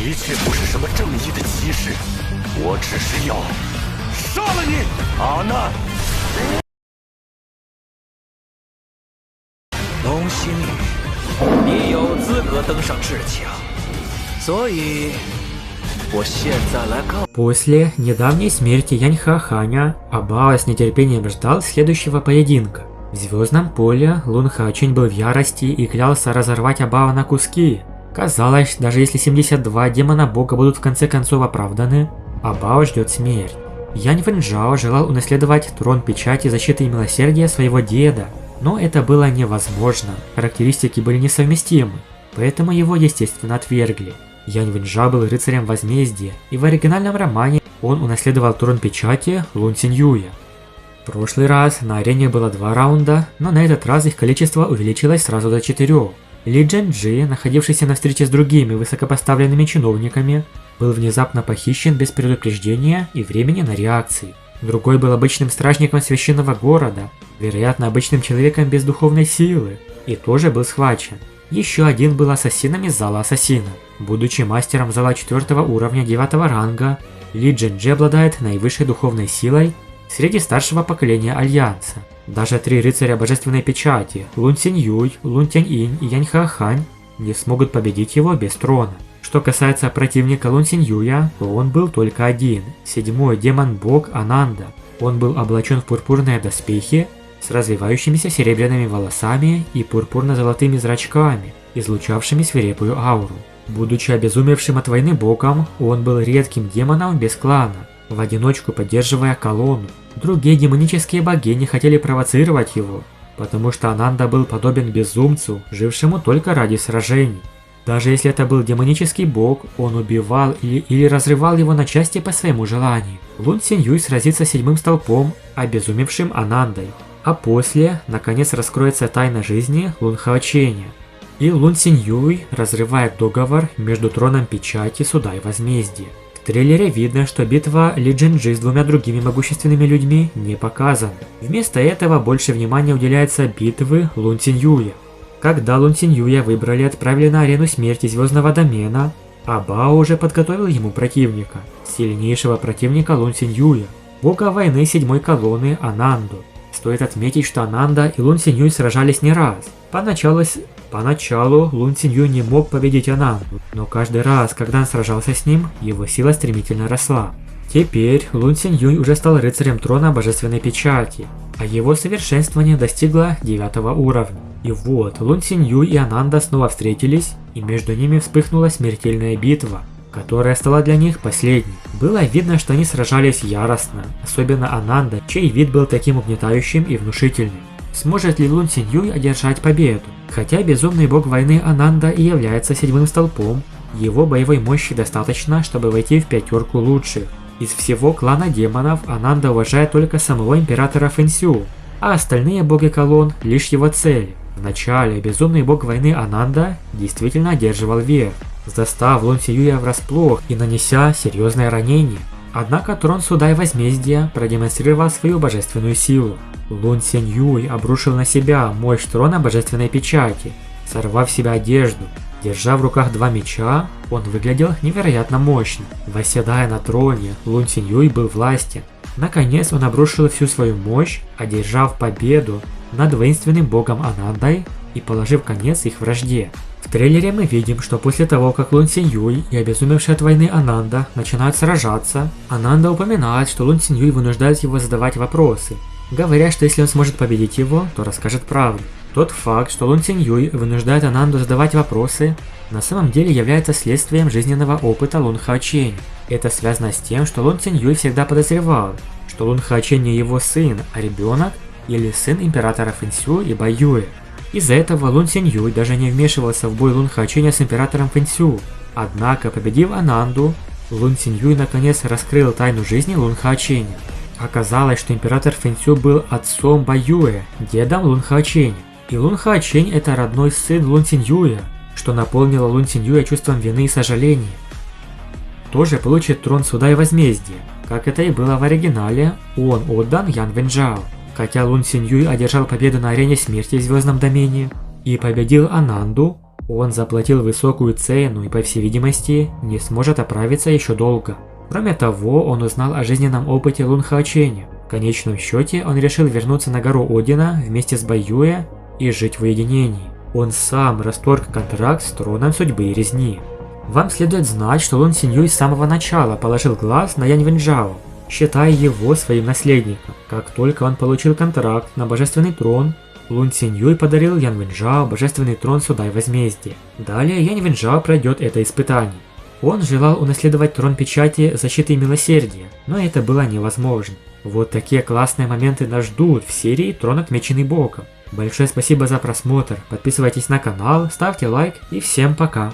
的确不是什么正义的骑士，我只是要杀了你，阿难。龙星宇，你有资格登上至强，所以我现在来告。После недавней смерти Янь-Ха-Ханя, Абао с нетерпением ждал следующего поединка. В звездном поле Лун Хаочень был в ярости и клялся разорвать Абао на куски. Казалось, даже если 72 демона бога будут в конце концов оправданы, Абао ждет смерть. Янь Вэньчжао желал унаследовать трон печати защиты и милосердия своего деда, но это было невозможно, характеристики были несовместимы, поэтому его естественно отвергли. Янь Вэньчжао был рыцарем возмездия, и в оригинальном романе он унаследовал трон печати Лун Циньюя. В прошлый раз на арене было 2 раунда, но на этот раз их количество увеличилось сразу до 4. Ли Джэньчжи, находившийся на встрече с другими высокопоставленными чиновниками, был внезапно похищен без предупреждения и времени на реакции. Другой был обычным стражником священного города, вероятно обычным человеком без духовной силы, и тоже был схвачен. Еще один был ассасином из зала ассасина. Будучи мастером зала 4 уровня 9 ранга, Ли Джэньчжи обладает наивысшей духовной силой среди старшего поколения Альянса. Даже 3 рыцаря божественной печати Лун Циньюй, Лун Тянь-Инь и Янь Ха-Хань не смогут победить его без трона. Что касается противника Лун Циньюя, то он был только один, 7-й демон-бог Ананда. Он был облачен в пурпурные доспехи с развивающимися серебряными волосами и пурпурно-золотыми зрачками, излучавшими свирепую ауру. Будучи обезумевшим от войны богом, он был редким демоном без клана, в одиночку поддерживая колонну. Другие демонические богини хотели провоцировать его, потому что Ананда был подобен безумцу, жившему только ради сражений. Даже если это был демонический бог, он убивал или разрывал его на части по своему желанию. Лун Циньюй сразится с 7-м столпом, обезумевшим Анандой. А после, наконец, раскроется тайна жизни Лун Хаоченя. И Лун Циньюй разрывает договор между троном печати, суда и возмездия. В трейлере видно, что битва Ли Джэньчжи с 2 другими могущественными людьми не показана. Вместо этого больше внимания уделяется битве Лун Циньюя. Когда Лун Циньюя выбрали и отправили на арену смерти звездного домена, Абао уже подготовил ему противника, сильнейшего противника Лун Циньюя, бога войны 7-й колонны Ананду. Стоит отметить, что Ананда и Лун Циньюй сражались не раз. Поначалу Лун Циньюй не мог победить Ананду, но каждый раз, когда он сражался с ним, его сила стремительно росла. Теперь Лун Циньюй уже стал рыцарем трона божественной печати, а его совершенствование достигло 9 уровня. И вот, Лун Циньюй и Ананда снова встретились, и между ними вспыхнула смертельная битва, которая стала для них последней. Было видно, что они сражались яростно, особенно Ананда, чей вид был таким угнетающим и внушительным. Сможет ли Лун Циньюй одержать победу? Хотя безумный бог войны Ананда и является 7-м столпом, его боевой мощи достаточно, чтобы войти в 5 лучших. Из всего клана демонов Ананда уважает только самого императора Фэнсю, а остальные боги колонн лишь его цели. Вначале безумный бог войны Ананда действительно одерживал верх, застав Лун Циньюя врасплох и нанеся серьезное ранение. Однако трон суда и возмездия продемонстрировал свою божественную силу. Лун Циньюй обрушил на себя мощь трона божественной печати, сорвав с себя одежду. Держа в руках 2 меча, он выглядел невероятно мощно. Восседая на троне, Лун Циньюй был властен. Наконец он обрушил всю свою мощь, одержав победу над воинственным богом Анандой и положив конец их вражде. В трейлере мы видим, что после того, как Лун Циньюй и обезумевший от войны Ананда начинают сражаться, Ананда упоминает, что Лун Циньюй вынуждает его задавать вопросы, говоря, что если он сможет победить его, то расскажет правду. Тот факт, что Лун Циньюй вынуждает Ананду задавать вопросы, на самом деле является следствием жизненного опыта Лун Хаоченя. Это связано с тем, что Лун Циньюй всегда подозревал, что Лун Хаочень не его сын, а ребенок или сын императора Фэнсю и Баюэ. Из-за этого Лун Циньюй даже не вмешивался в бой Лун Хаоченя с императором Фэнсю. Однако, победив Ананду, Лун Циньюй наконец раскрыл тайну жизни Лун Хаоченя. Оказалось, что император Фэнсю был отцом Баюэ, дедом Лун Хаоченя. И Лун Хаочень это родной сын Лун Циньюя, что наполнило Лун Циньюя чувством вины и сожаления. Тоже получит трон суда и возмездия. Как это и было в оригинале, он отдан Янь Вэньчжао. Хотя Лун Циньюй одержал победу на арене смерти в звездном домене и победил Ананду, Он заплатил высокую цену и, по всей видимости, не сможет оправиться еще долго. Кроме того, он узнал о жизненном опыте Лун Хаоченя. В конечном счете, он решил вернуться на гору Одина вместе с Баюэ и жить в уединении. Он сам расторг контракт с троном судьбы и резни. Вам следует знать, что Лун Синьюй с самого начала положил глаз на Янь Вэньчжао, считая его своим наследником. Как только он получил контракт на божественный трон, Лун Синьюй подарил Янь Вэньчжао божественный трон суда и возмездия. Далее Янь Вэньчжао пройдет это испытание. Он желал унаследовать трон печати защиты и милосердия, но это было невозможно. Вот такие классные моменты нас ждут в серии «Трон, отмеченный Богом». Большое спасибо за просмотр, подписывайтесь на канал, ставьте лайк и всем пока.